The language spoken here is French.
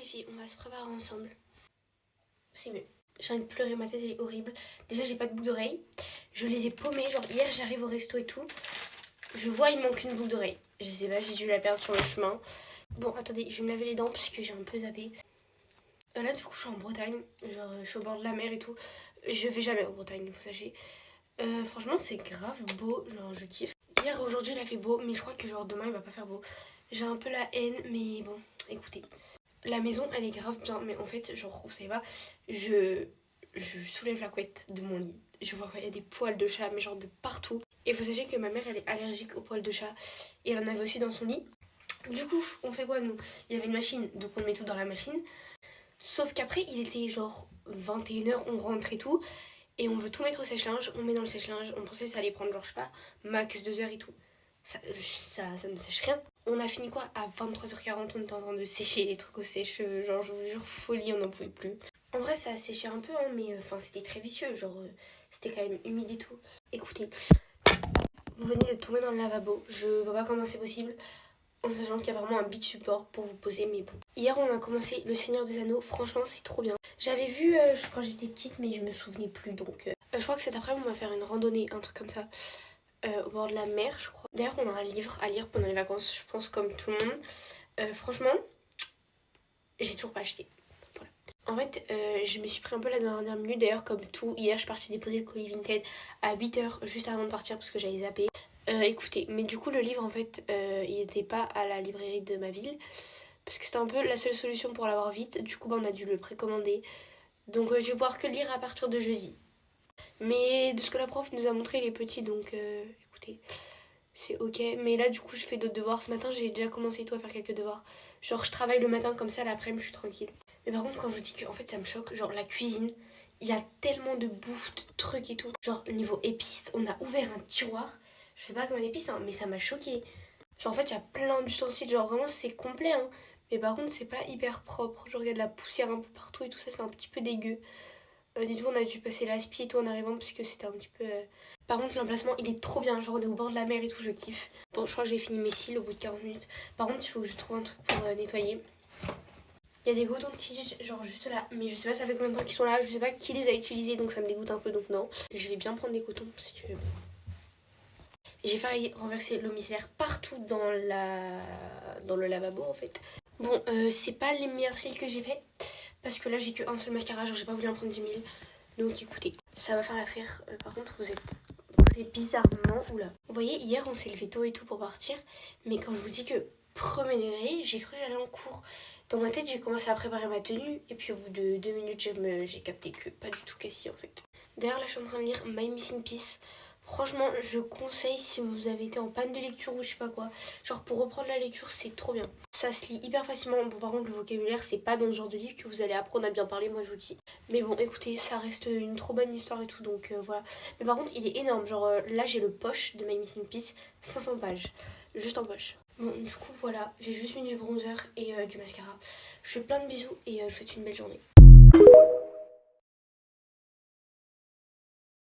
les filles, on va se préparer ensemble. C'est mieux. J'ai envie de pleurer, ma tête elle est horrible. Déjà j'ai pas de boucle d'oreille. Je les ai paumées, genre hier j'arrive au resto et tout. Je vois il manque une boucle d'oreille. Je sais pas, j'ai dû la perdre sur le chemin. Bon attendez, je vais me laver les dents parce que j'ai un peu zappé. Là du coup je suis en Bretagne, genre je suis au bord de la mer et tout. Je vais jamais en Bretagne, faut sachez. Franchement c'est grave beau, genre je kiffe. Hier aujourd'hui il a fait beau, mais je crois que genre demain il va pas faire beau. J'ai un peu la haine, mais bon, écoutez. La maison elle est grave bien, mais en fait genre vous savez pas, je soulève la couette de mon lit. Je vois qu'il y a des poils de chat, mais genre de partout. Et faut sachez que ma mère elle est allergique aux poils de chat, et elle en avait aussi dans son lit. Du coup on fait quoi nous? Il y avait une machine, donc on met tout dans la machine. Sauf qu'après il était genre 21h, on rentre et tout. Et on veut tout mettre au sèche-linge, on met dans le sèche-linge. On pensait que ça allait prendre genre je sais pas, max 2 heures et tout. Ça ne sèche rien. On a fini quoi? À 23h40, on était en train de sécher les trucs au sèche. Genre je vous jure, folie, on n'en pouvait plus. En vrai ça a séché un peu hein, mais enfin c'était très vicieux. Genre c'était quand même humide et tout. Écoutez, vous venez de tomber dans le lavabo. Je vois pas comment c'est possible. En sachant qu'il y a vraiment un big support pour vous poser, mais bon. Hier on a commencé Le Seigneur des Anneaux, franchement c'est trop bien. J'avais vu quand j'étais petite mais je me souvenais plus donc... je crois que cet après-midi on va faire une randonnée, un truc comme ça, au bord de la mer je crois. D'ailleurs on a un livre à lire pendant les vacances, je pense comme tout le monde. Franchement, j'ai toujours pas acheté. Voilà. En fait, je me suis pris un peu la dernière minute, d'ailleurs comme tout. Hier je suis partie déposer le colis Vinted à 8h juste avant de partir parce que j'avais zappé. Écoutez, mais du coup le livre en fait il n'était pas à la librairie de ma ville parce que c'était un peu la seule solution pour l'avoir vite. Du coup on a dû le précommander, donc je vais pouvoir que le lire à partir de jeudi. Mais de ce que la prof nous a montré il est petit, donc écoutez c'est ok. Mais là du coup je fais d'autres devoirs. Ce matin j'ai déjà commencé et tout à faire quelques devoirs. Genre je travaille le matin comme ça, l'après-midi je suis tranquille. Mais par contre quand je vous dis que en fait ça me choque, genre la cuisine, il y a tellement de bouffe, de trucs et tout. Genre niveau épices, on a ouvert un tiroir. Je sais pas combien d'épices, hein, mais ça m'a choqué. Genre en fait, il y a plein d'ustensiles, genre vraiment c'est complet. Hein. Mais par contre, c'est pas hyper propre. Genre il y a de la poussière un peu partout et tout ça, c'est un petit peu dégueu. Dites-vous, on a dû passer l'aspi et tout en arrivant parce que c'était un petit peu... Par contre, l'emplacement, il est trop bien. Genre on est au bord de la mer et tout, je kiffe. Bon, je crois que j'ai fini mes cils au bout de 40 minutes. Par contre, il faut que je trouve un truc pour nettoyer. Il y a des cotons-tiges, genre juste là, mais je sais pas ça fait combien de temps qu'ils sont là, je sais pas qui les a utilisés donc ça me dégoûte un peu donc non. Je vais bien prendre des cotons parce que... J'ai failli renverser l'eau micellaire partout dans le lavabo en fait. Bon, c'est pas les meilleurs cils que j'ai fait parce que là j'ai qu'un seul mascara, genre j'ai pas voulu en prendre 10 000. Donc écoutez, ça va faire l'affaire. Par contre, vous êtes bizarrement... Oula. Vous voyez, hier on s'est levé tôt et tout pour partir, mais quand je vous dis que premier degré, j'ai cru que j'allais en cours. Dans ma tête, j'ai commencé à préparer ma tenue et puis au bout de 2 minutes, j'ai capté que pas du tout Cassie en fait. D'ailleurs, là je suis en train de lire My Missing Piece. Franchement, je conseille si vous avez été en panne de lecture ou je sais pas quoi. Genre pour reprendre la lecture, c'est trop bien. Ça se lit hyper facilement. Bon, par contre, le vocabulaire, c'est pas dans le genre de livre que vous allez apprendre à bien parler, moi je vous dis. Mais bon, écoutez, ça reste une trop bonne histoire et tout, donc voilà. Mais par contre, il est énorme. Genre là, j'ai le poche de My Missing Piece, 500 pages. Juste en poche. Bon, du coup, voilà. J'ai juste mis du bronzer et du mascara. Je fais plein de bisous et je vous souhaite une belle journée.